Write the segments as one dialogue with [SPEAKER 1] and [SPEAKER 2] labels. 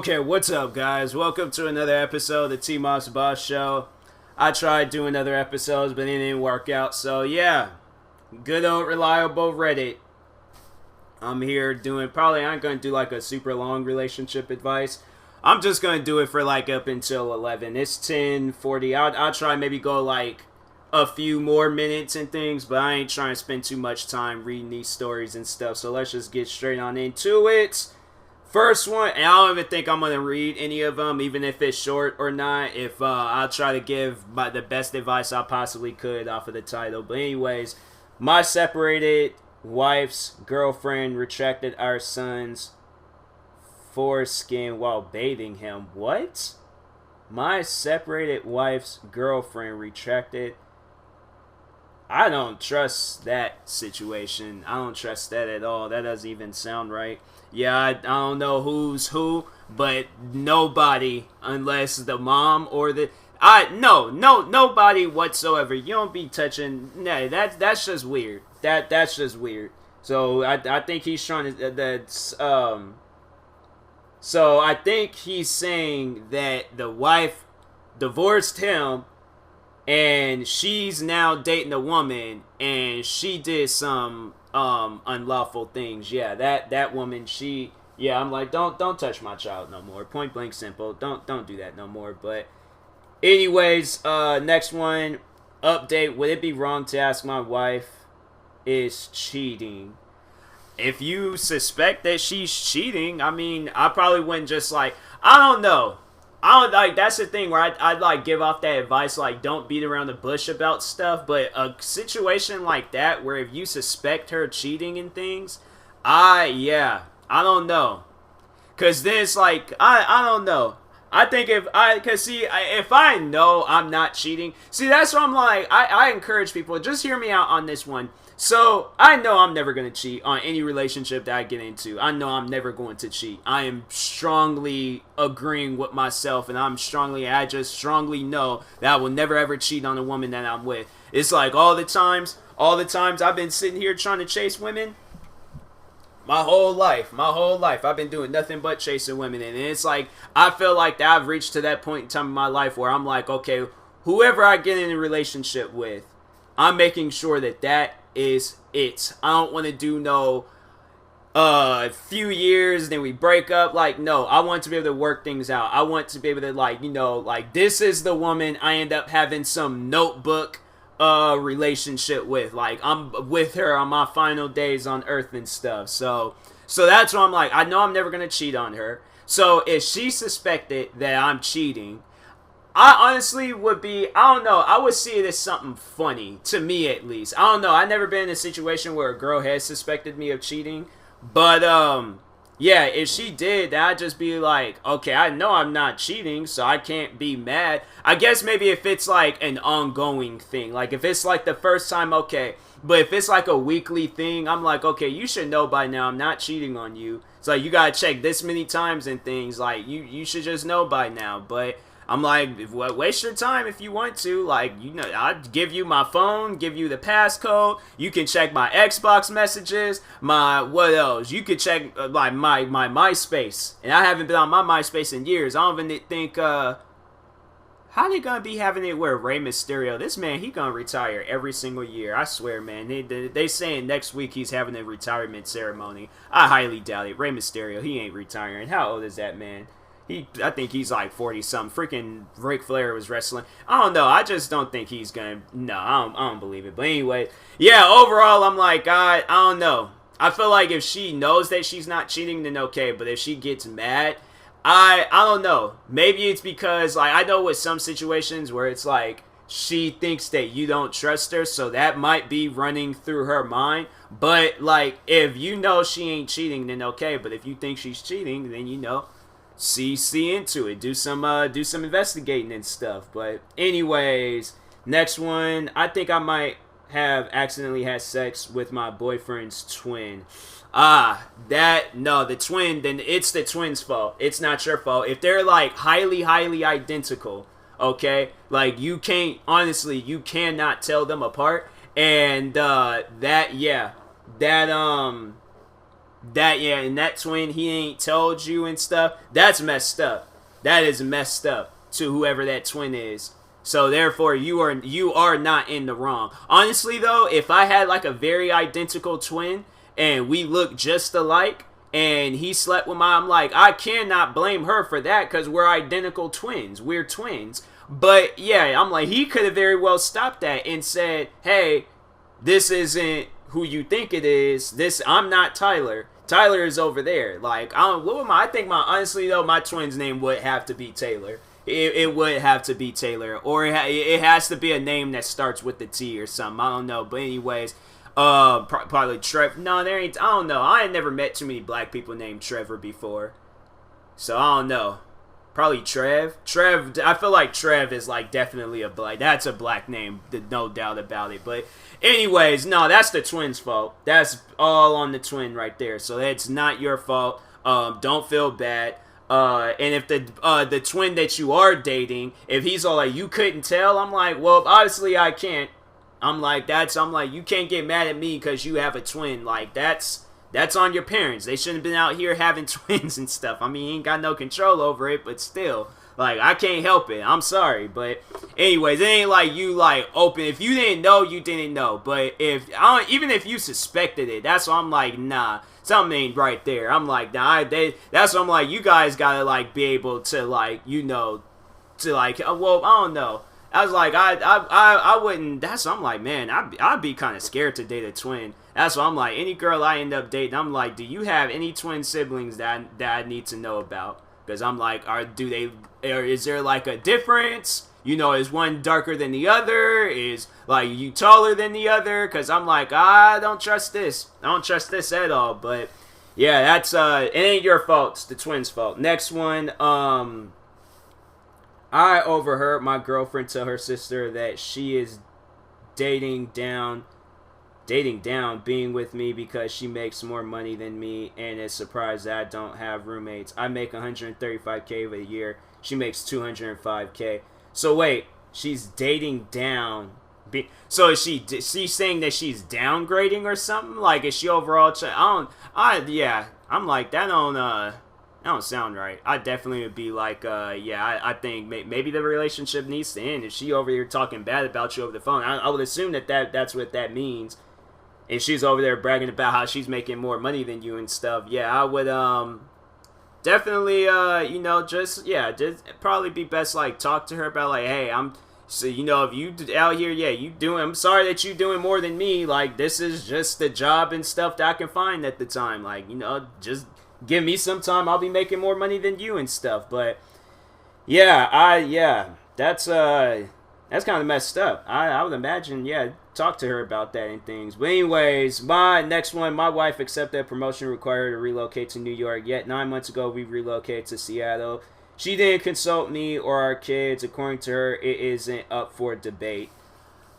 [SPEAKER 1] Okay, what's up, guys? Welcome to another episode of the TMossBoss show. I tried doing other episodes, but it didn't work out. So, yeah, good old reliable Reddit. I'm here doing, probably I'm going to do like a super long relationship advice. I'm just going to do it for like up until 11. It's 10:40. I'll try maybe go like a few more minutes and things, but I ain't trying to spend too much time reading these stories and stuff. So let's just get straight on into it. First one, and I don't even think I'm going to read any of them, even if it's short or not. If I'll try to give the best advice I possibly could off of the title. But anyways, my separated wife's girlfriend retracted our son's foreskin while bathing him. What? My separated wife's girlfriend retracted. I don't trust that situation. I don't trust that at all. That doesn't even sound right. Yeah, I don't know who's who, but nobody, unless the mom or the... nobody whatsoever. You don't be touching... Nah, that's just weird. That's just weird. So, I think he's trying to... So, I think he's saying that the wife divorced him, and she's now dating a woman, and she did some unlawful things. Yeah, that woman, I'm like, don't touch my child no more. Point blank simple. Don't do that no more. But anyways, next one, update. Would it be wrong to ask my wife is cheating? If you suspect that she's cheating, I mean, I probably wouldn't just like, I don't know. That's the thing where I'd like give off that advice, like don't beat around the bush about stuff. But a situation like that where if you suspect her cheating and things, I don't know. Cause then it's like, I don't know. I think if I know I'm not cheating, see, that's why I'm like, I encourage people, just hear me out on this one. So, I know I'm never going to cheat on any relationship that I get into. I know I'm never going to cheat. I am strongly agreeing with myself, and I just strongly know that I will never ever cheat on a woman that I'm with. It's like all the times I've been sitting here trying to chase women. My whole life, I've been doing nothing but chasing women. And it's like, I feel like that I've reached to that point in time in my life where I'm like, okay, whoever I get in a relationship with, I'm making sure that is it. I don't want to do no few years, then we break up. Like, no, I want to be able to work things out. I want to be able to, like, like, this is the woman I end up having some notebook relationship with. Like, I'm with her on my final days on earth and stuff. So that's why I'm like, I know I'm never going to cheat on her. So if she suspected that I'm cheating, I honestly would be, I don't know, I would see it as something funny, to me at least. I don't know, I've never been in a situation where a girl has suspected me of cheating, but, yeah, if she did, I'd just be like, okay, I know I'm not cheating, so I can't be mad. I guess maybe if it's like an ongoing thing, like if it's like the first time, okay, but if it's like a weekly thing, I'm like, okay, you should know by now I'm not cheating on you. It's like, you gotta check this many times and things, like, you should just know by now, but... I'm like, waste your time if you want to. Like, I'll give you my phone, give you the passcode. You can check my Xbox messages, what else? You can check, like, my MySpace. And I haven't been on my MySpace in years. I don't even think, how they gonna be having it where Rey Mysterio, this man, he gonna retire every single year. I swear, man. They saying next week he's having a retirement ceremony. I highly doubt it. Rey Mysterio, he ain't retiring. How old is that man? I think he's like 40-something. Freaking Ric Flair was wrestling. I don't know. I just don't think he's going to... No, I don't believe it. But anyway, yeah, overall, I'm like, I don't know. I feel like if she knows that she's not cheating, then okay. But if she gets mad, I don't know. Maybe it's because, like, I know with some situations where it's like she thinks that you don't trust her, so that might be running through her mind. But, like, if you know she ain't cheating, then okay. But if you think she's cheating, then see into it, do some investigating and stuff. But anyways, next one, I think I might have accidentally had sex with my boyfriend's twin. The twin, then it's the twin's fault. It's not your fault. If they're like highly identical, okay, like you cannot tell them apart. And that, yeah, and that twin, he ain't told you and stuff, that's messed up. That is messed up to whoever that twin is. So therefore, you are not in the wrong. Honestly though, if I had like a very identical twin and we look just alike and he slept with I'm like, I cannot blame her for that because we're identical twins. We're twins. But yeah, I'm like, he could have very well stopped that and said, hey, this isn't who you think it is. I'm not Tyler. Tyler is over there. Like, I think honestly though, my twin's name would have to be Taylor. It would have to be Taylor, or it has to be a name that starts with the T or something. I don't know, but anyways, probably Trevor. No, there ain't. I don't know. I ain't never met too many black people named Trevor before, so I don't know. Probably Trev. I feel like Trev is like definitely a black. That's a black name, no doubt about it. But anyways, no, that's the twin's fault. That's all on the twin right there. So it's not your fault. Don't feel bad. And if the twin that you are dating, if he's all like, you couldn't tell, I'm like, well, obviously I can't. I'm like, you can't get mad at me because you have a twin. Like, that's on your parents. They shouldn't have been out here having twins and stuff. I mean, you ain't got no control over it, but still, like, I can't help it. I'm sorry, but anyways, it ain't like you like open. If you didn't know, you didn't know. But even if you suspected it, that's why I'm like, nah. Something ain't right there. I'm like, nah, that's what I'm like, you guys gotta, like, be able to, like, to, like, well, I don't know. I was like, I wouldn't, that's what I'm like, man, I'd be kind of scared to date a twin. That's what I'm like, any girl I end up dating, I'm like, do you have any twin siblings that I need to know about? Because I'm like, is there, like, a difference? Is one darker than the other? Is, like, you taller than the other? Because I'm like, I don't trust this. I don't trust this at all. But, yeah, that's, it ain't your fault. It's the twins' fault. Next one, I overheard my girlfriend tell her sister that she is dating down being with me because she makes more money than me and is surprised that I don't have roommates. I make $135K a year. She makes $205K. So wait, she's dating down. So is she's saying that she's downgrading or something? Like, is she overall? I'm like, that don't sound right. I definitely would be like, I think maybe the relationship needs to end. If she over here talking bad about you over the phone, I would assume that's what that means. And she's over there bragging about how she's making more money than you and stuff. Yeah, I would definitely just probably be best like talk to her about like, hey, if you out here, I'm sorry that you doing more than me. Like, this is just the job and stuff that I can find at the time. Like, just give me some time. I'll be making more money than you and stuff. But that's kind of messed up. I would imagine, talk to her about that and things. But anyways, my next one, my wife accepted a promotion required her to relocate to New York. Yet 9 months ago, we relocated to Seattle. She didn't consult me or our kids. According to her, it isn't up for debate.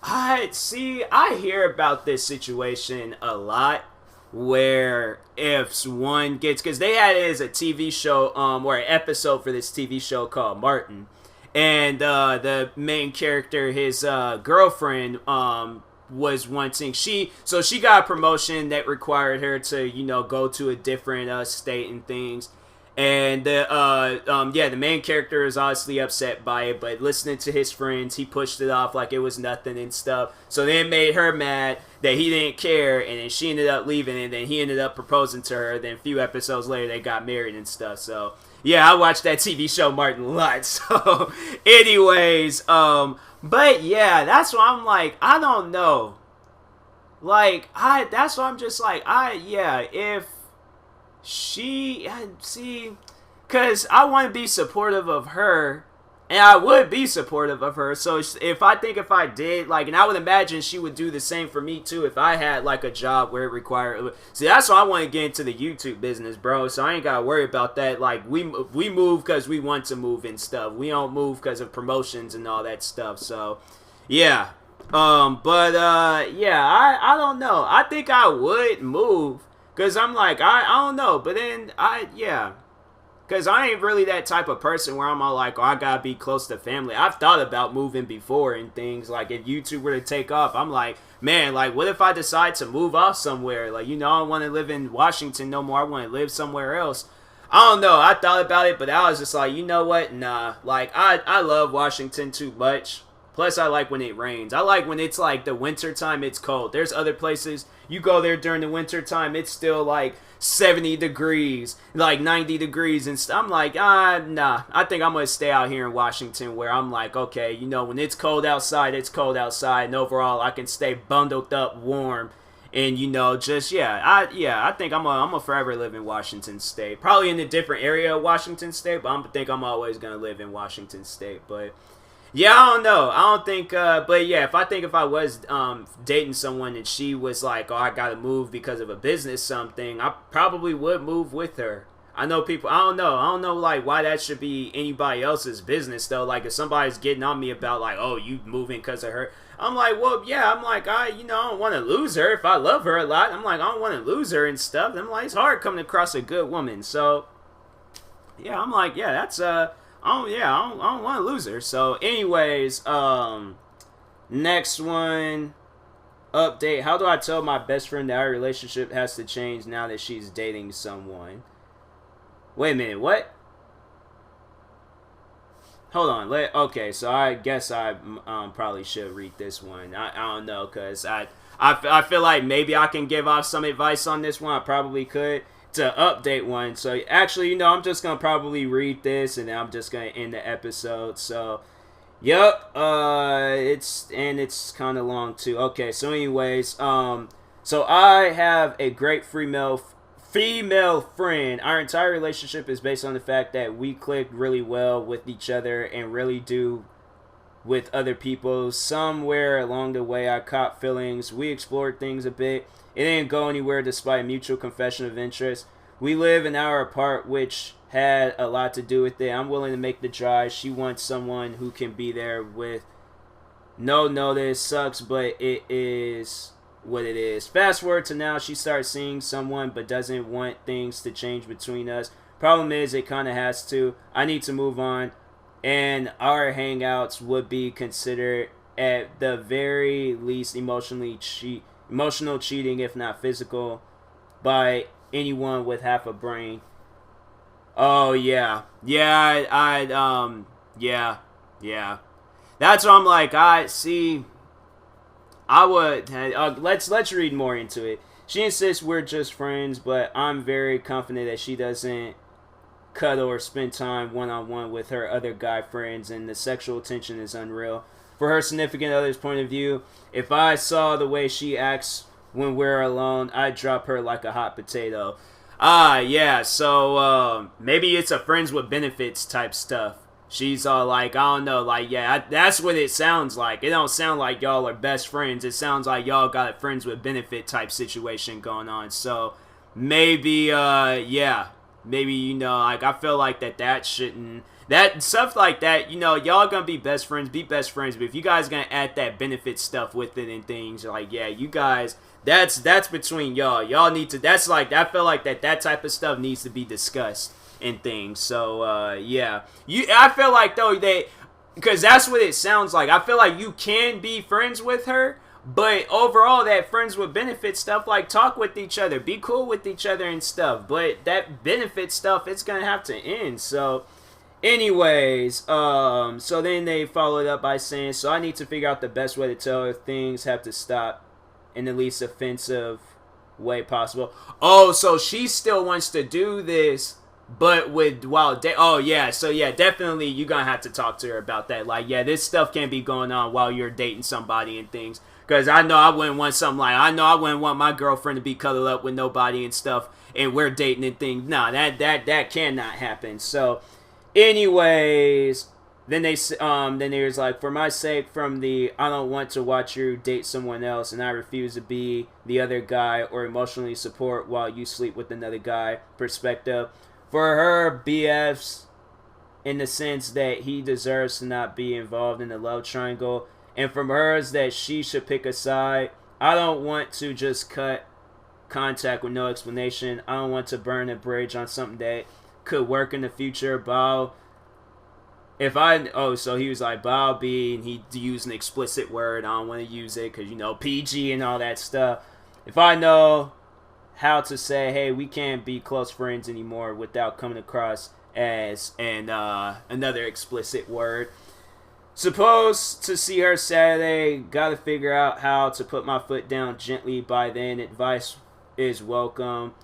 [SPEAKER 1] I hear about this situation a lot where if one gets, because they had it as a TV show, or an episode for this TV show called Martin. And the main character, his girlfriend, was wanting she got a promotion that required her to go to a different state and things. And the main character is obviously upset by it, but listening to his friends, he pushed it off like it was nothing and stuff. So then it made her mad that he didn't care, and then she ended up leaving, and then he ended up proposing to her. Then a few episodes later, they got married and stuff. So yeah, I watched that TV show Martin a lot. So anyways, but yeah, that's why I'm like, I don't know. Like, that's why I'm just like, if she, because I want to be supportive of her, and I would be supportive of her. So if I did, like, and I would imagine she would do the same for me too if I had like a job where it required. See, that's why I want to get into the YouTube business, bro. So I ain't gotta worry about that. Like, we move because we want to move and stuff. We don't move because of promotions and all that stuff. So yeah, I don't know. I think I would move because I'm like, I don't know, but then Because I ain't really that type of person where I'm all like, oh, I gotta be close to family. I've thought about moving before and things. Like, if YouTube were to take off, I'm like, man, like, what if I decide to move off somewhere? Like, I don't want to live in Washington no more. I want to live somewhere else. I don't know. I thought about it, but I was just like, you know what? Nah. Like, I love Washington too much. Plus, I like when it rains. I like when it's like the winter time, it's cold. There's other places, you go there during the winter time, it's still like 70 degrees, like 90 degrees and stuff. I'm like, nah. I think I'm going to stay out here in Washington where I'm like, okay, when it's cold outside, it's cold outside. And overall, I can stay bundled up warm. And, I think I'm gonna forever live in Washington State. Probably in a different area of Washington State, but I think I'm always going to live in Washington State. But yeah, I don't know. I don't think, but yeah, if I was dating someone and she was like, oh, I gotta move because of a business something, I probably would move with her. I know people, I don't know, like, why that should be anybody else's business, though. Like, if somebody's getting on me about, like, oh, you moving because of her, I'm like, well, yeah, I'm like, I don't want to lose her if I love her a lot. I'm like, I don't want to lose her and stuff. I'm like, it's hard coming across a good woman, so, yeah, I'm like, yeah, that's, I don't want to lose her. So, anyways, next one, update. How do I tell my best friend that our relationship has to change now that she's dating someone? Wait a minute, what? Hold on. Okay, so I guess I probably should read this one. I don't know, because I feel like maybe I can give off some advice on this one. I probably could. To update one. So actually, I'm just gonna probably read this and then I'm just gonna end the episode. So yep, it's kind of long too. Okay, so anyways, so I have a great female friend. Our entire relationship is based on the fact that we click really well with each other and really do with other people. Somewhere along the way I caught feelings. We explored things a bit. It didn't go anywhere despite mutual confession of interest. We live an hour apart, which had a lot to do with it. I'm willing to make the drive. She wants someone who can be there with no notice. Sucks, but it is what it is. Fast forward to now, she starts seeing someone but doesn't want things to change between us. Problem is, it kind of has to. I need to move on, and our hangouts would be considered at the very least emotional cheating, if not physical, by anyone with half a brain. Oh yeah. That's what I'm like. Let's read more into it. She insists we're just friends, but I'm very confident that she doesn't cuddle or spend time one-on-one with her other guy friends, and the sexual tension is unreal. For her significant other's point of view, if I saw the way she acts when we're alone, I'd drop her like a hot potato. Yeah, so maybe it's a friends with benefits type stuff. She's all like, I don't know, like, yeah, that's what it sounds like. It don't sound like y'all are best friends. It sounds like y'all got a friends with benefit type situation going on. So maybe, maybe, like, I feel like that shouldn't, that stuff like that, y'all gonna be best friends, but if you guys gonna add that benefit stuff with it and things, like, yeah, you guys, that's between y'all need to, that's like, I feel like that type of stuff needs to be discussed and things. So yeah, I feel like though because that's what it sounds like. I feel like you can be friends with her, but overall that friends with benefit stuff, like, talk with each other, be cool with each other and stuff, but that benefit stuff, it's gonna have to end. So anyways, so then they followed up by saying, so I need to figure out the best way to tell her things have to stop in the least offensive way possible. Oh, so she still wants to do this, but oh yeah, so yeah, definitely you're gonna have to talk to her about that. Like, yeah, this stuff can't be going on while you're dating somebody and things. Because I know I wouldn't want something like, I know I wouldn't want my girlfriend to be cuddled up with nobody and stuff, and we're dating and things. Nah, that cannot happen. So anyways, then they was like, for my sake, from the I don't want to watch you date someone else and I refuse to be the other guy or emotionally support while you sleep with another guy perspective. For her, BFs in the sense that he deserves to not be involved in the love triangle. And from hers, that she should pick a side. I don't want to just cut contact with no explanation. I don't want to burn a bridge on something that could work in the future, but so he was like, but I'll be, and he used an explicit word. I don't want to use it because, PG and all that stuff. If I know how to say, hey, we can't be close friends anymore without coming across as another explicit word. Supposed to see her Saturday. Gotta figure out how to put my foot down gently by then. Advice is welcome.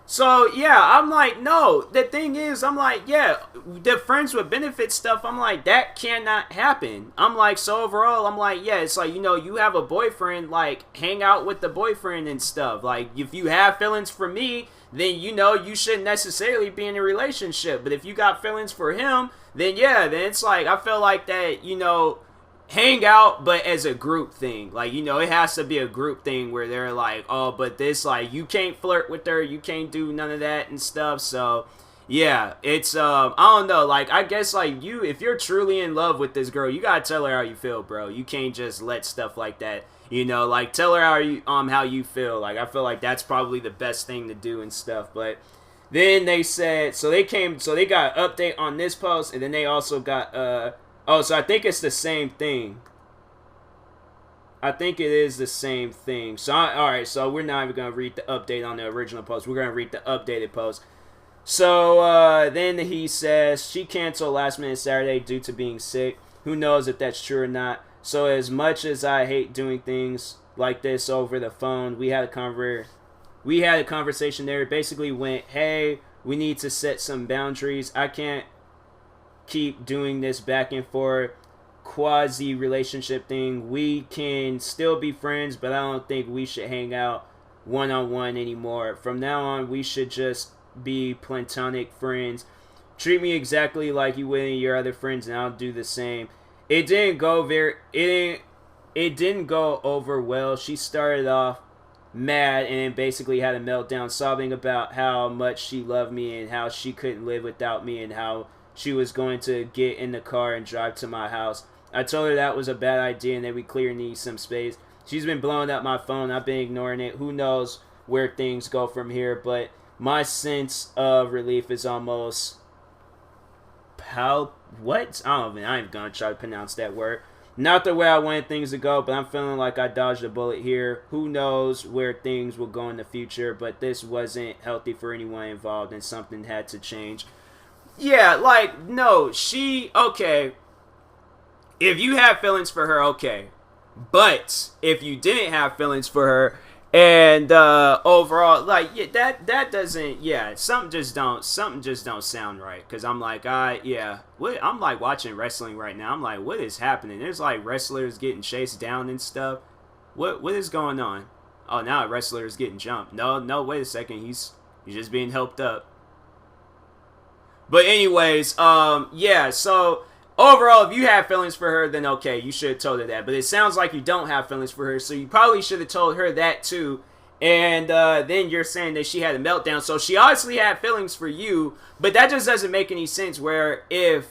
[SPEAKER 1] So, yeah, I'm like, no. The thing is, I'm like, yeah, the friends with benefits stuff, I'm like, that cannot happen. I'm like, so overall, I'm like, yeah, it's like, you have a boyfriend, like, hang out with the boyfriend and stuff. Like, if you have feelings for me, then, you shouldn't necessarily be in a relationship. But if you got feelings for him, then, yeah, then it's like, I feel like that, hang out, but as a group thing. Like, it has to be a group thing where they're like, oh, but this, like, you can't flirt with her, you can't do none of that and stuff. So, yeah, it's, I don't know, like, I guess, like, if you're truly in love with this girl, you gotta tell her how you feel, bro. You can't just let stuff like that, like, tell her how you feel. Like, I feel like that's probably the best thing to do and stuff. But then they said, so they got an update on this post, and then they also got, so I think it's the same thing. I think it is the same thing. So, alright, so we're not even going to read the update on the original post. We're going to read the updated post. So, then he says, she canceled last minute Saturday due to being sick. Who knows if that's true or not. So, as much as I hate doing things like this over the phone, we had a conversation there. It basically went, hey, we need to set some boundaries. I can't keep doing this back and forth quasi relationship thing. We can still be friends, but I don't think we should hang out one-on-one anymore. From now on, we should just be platonic friends. Treat me exactly like you would any of your other friends, and I'll do the same. It didn't go over well. She started off mad and then basically had a meltdown, sobbing about how much she loved me and how she couldn't live without me and how she was going to get in the car and drive to my house. I told her that was a bad idea and that we clearly need some space. She's been blowing up my phone. I've been ignoring it. Who knows where things go from here, but my sense of relief is almost what? I ain't even gonna try to pronounce that word. Not the way I wanted things to go, but I'm feeling like I dodged a bullet here. Who knows where things will go in the future, but this wasn't healthy for anyone involved and something had to change. Yeah, like, no, okay, if you have feelings for her, okay, but if you didn't have feelings for her, and, overall, like, yeah, that doesn't, yeah, something just don't sound right, because I'm like, I'm, like, watching wrestling right now, I'm like, what is happening? There's, like, wrestlers getting chased down and stuff. What is going on? Oh, now a wrestler is getting jumped. No, wait a second, he's just being helped up. But anyways, yeah, so overall, if you have feelings for her, then okay, you should have told her that. But it sounds like you don't have feelings for her, so you probably should have told her that too. And then you're saying that she had a meltdown, so she obviously had feelings for you, but that just doesn't make any sense, where if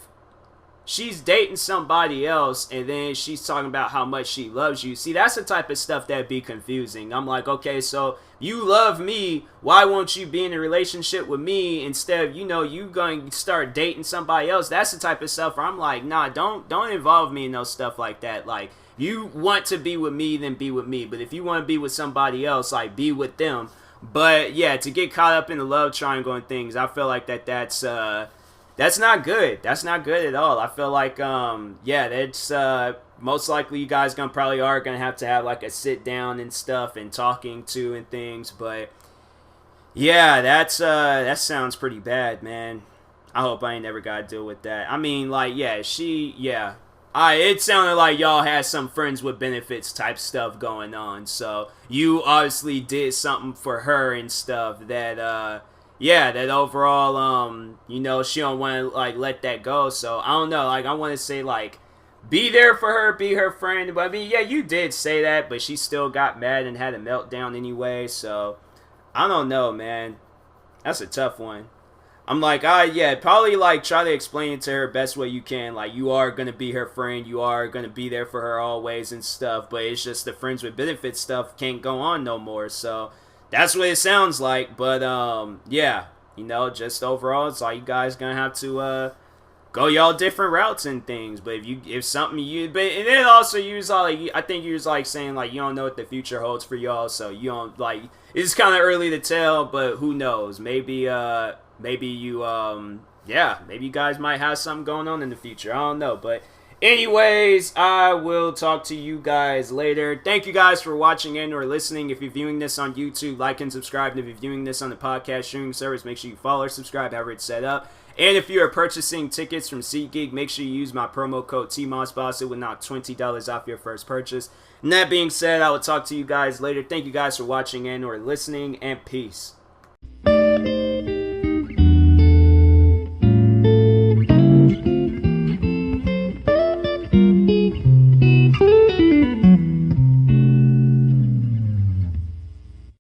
[SPEAKER 1] she's dating somebody else and then she's talking about how much she loves you, see, that's the type of stuff that'd be confusing. I'm like, okay, so you love me, why won't you be in a relationship with me instead of, you going to start dating somebody else? That's the type of stuff where I'm like, nah, don't involve me in no stuff like that. Like, you want to be with me, then be with me, but if you want to be with somebody else, like, be with them. But yeah, to get caught up in the love triangle and things, I feel like that's not good. That's not good at all. I feel like, yeah, that's, most likely you guys probably are gonna have to have, like, a sit down and stuff and talking to and things, but, yeah, that sounds pretty bad, man. I hope I ain't never gotta deal with that. I mean, like, yeah, it sounded like y'all had some friends with benefits type stuff going on, so you obviously did something for her and stuff that, yeah, that overall, she don't want to, like, let that go. So, I don't know. Like, I want to say, like, be there for her, be her friend. But, I mean, yeah, you did say that, but she still got mad and had a meltdown anyway. So, I don't know, man. That's a tough one. I'm like, yeah, probably, like, try to explain it to her best way you can. Like, you are going to be her friend. You are going to be there for her always and stuff. But it's just the friends with benefits stuff can't go on no more. So, that's what it sounds like. But, yeah. you know, just overall, it's like you guys gonna have to go y'all different routes and things. But if something but and then also use like I think you was like saying like you don't know what the future holds for y'all, so you don't like it's kind of early to tell, but who knows? Maybe maybe you yeah, maybe you guys might have something going on in the future. I don't know, but anyways, I will talk to you guys later. Thank you guys for watching and or listening. If you're viewing this on YouTube, like and subscribe. And if you're viewing this on the podcast streaming service, make sure you follow or subscribe, however it's set up. And if you are purchasing tickets from SeatGeek, make sure you use my promo code TMossBoss. It will knock $20 off your first purchase. And that being said, I will talk to you guys later. Thank you guys for watching and or listening, and peace.